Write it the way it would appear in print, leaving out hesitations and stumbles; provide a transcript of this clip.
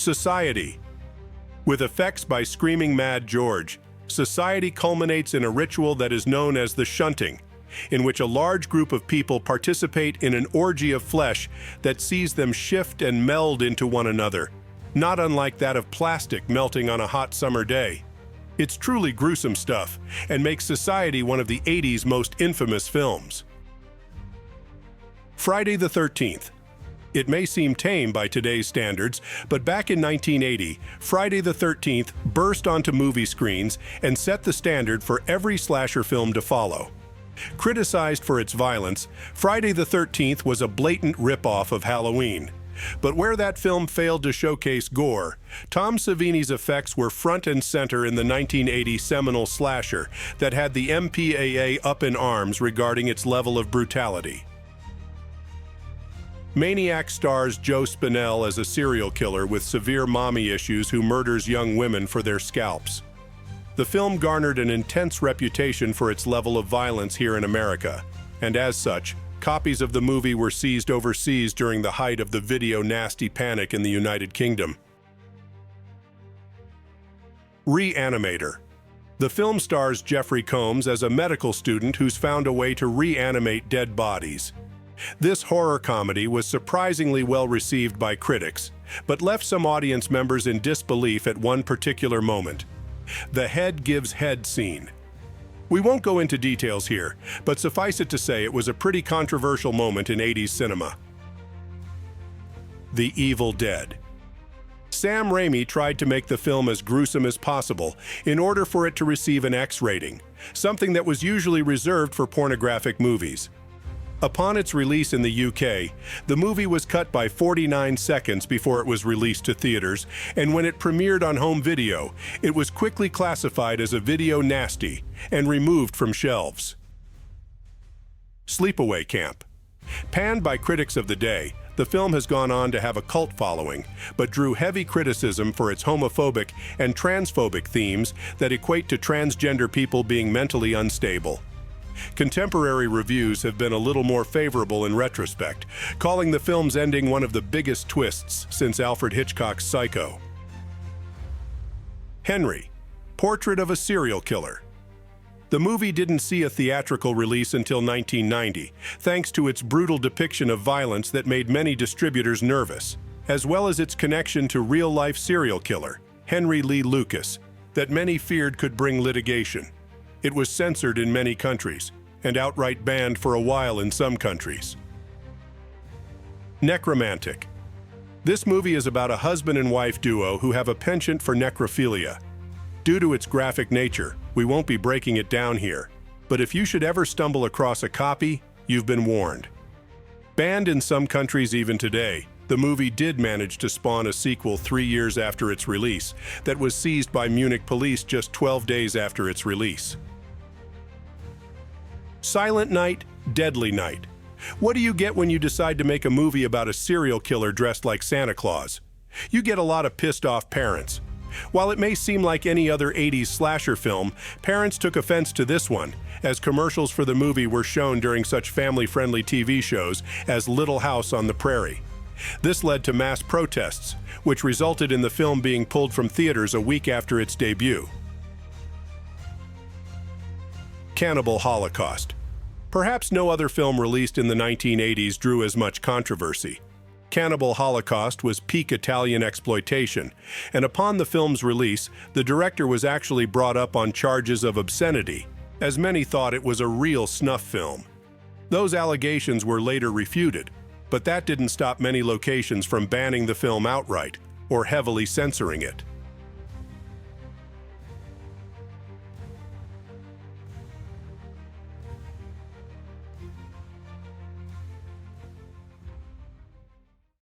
Society. With effects by Screaming Mad George, Society culminates in a ritual that is known as the shunting, in which a large group of people participate in an orgy of flesh that sees them shift and meld into one another, not unlike that of plastic melting on a hot summer day. It's truly gruesome stuff, and makes Society one of the 80s most infamous films. Friday the 13th. It may seem tame by today's standards, but back in 1980, Friday the 13th burst onto movie screens and set the standard for every slasher film to follow. Criticized for its violence, Friday the 13th was a blatant rip-off of Halloween. But where that film failed to showcase gore, Tom Savini's effects were front and center in the 1980 seminal slasher that had the MPAA up in arms regarding its level of brutality. Maniac stars Joe Spinell as a serial killer with severe mommy issues who murders young women for their scalps. The film garnered an intense reputation for its level of violence here in America, and as such, copies of the movie were seized overseas during the height of the video nasty panic in the United Kingdom. ReAnimator. The film stars Jeffrey Combs as a medical student who's found a way to reanimate dead bodies. This horror comedy was surprisingly well received by critics, but left some audience members in disbelief at one particular moment: the head gives head scene. We won't go into details here, but suffice it to say it was a pretty controversial moment in 80s cinema. The Evil Dead. Sam Raimi tried to make the film as gruesome as possible in order for it to receive an X rating, something that was usually reserved for pornographic movies. Upon its release in the UK, the movie was cut by 49 seconds before it was released to theaters, and when it premiered on home video, it was quickly classified as a video nasty and removed from shelves. Sleepaway Camp. Panned by critics of the day, the film has gone on to have a cult following, but drew heavy criticism for its homophobic and transphobic themes that equate to transgender people being mentally unstable. Contemporary reviews have been a little more favorable in retrospect, calling the film's ending one of the biggest twists since Alfred Hitchcock's Psycho. Henry, Portrait of a Serial Killer. The movie didn't see a theatrical release until 1990, thanks to its brutal depiction of violence that made many distributors nervous, as well as its connection to real-life serial killer, Henry Lee Lucas, that many feared could bring litigation. It was censored in many countries, and outright banned for a while in some countries. Necromantic. This movie is about a husband and wife duo who have a penchant for necrophilia. Due to its graphic nature, we won't be breaking it down here, but if you should ever stumble across a copy, you've been warned. Banned in some countries even today, the movie did manage to spawn a sequel 3 years after its release that was seized by Munich police just 12 days after its release. Silent Night, Deadly Night. What do you get when you decide to make a movie about a serial killer dressed like Santa Claus? You get a lot of pissed-off parents. While it may seem like any other 80s slasher film, parents took offense to this one, as commercials for the movie were shown during such family-friendly TV shows as Little House on the Prairie. This led to mass protests, which resulted in the film being pulled from theaters a week after its debut. Cannibal Holocaust. Perhaps no other film released in the 1980s drew as much controversy. Cannibal Holocaust was peak Italian exploitation, and upon the film's release, the director was actually brought up on charges of obscenity, as many thought it was a real snuff film. Those allegations were later refuted, but that didn't stop many locations from banning the film outright or heavily censoring it.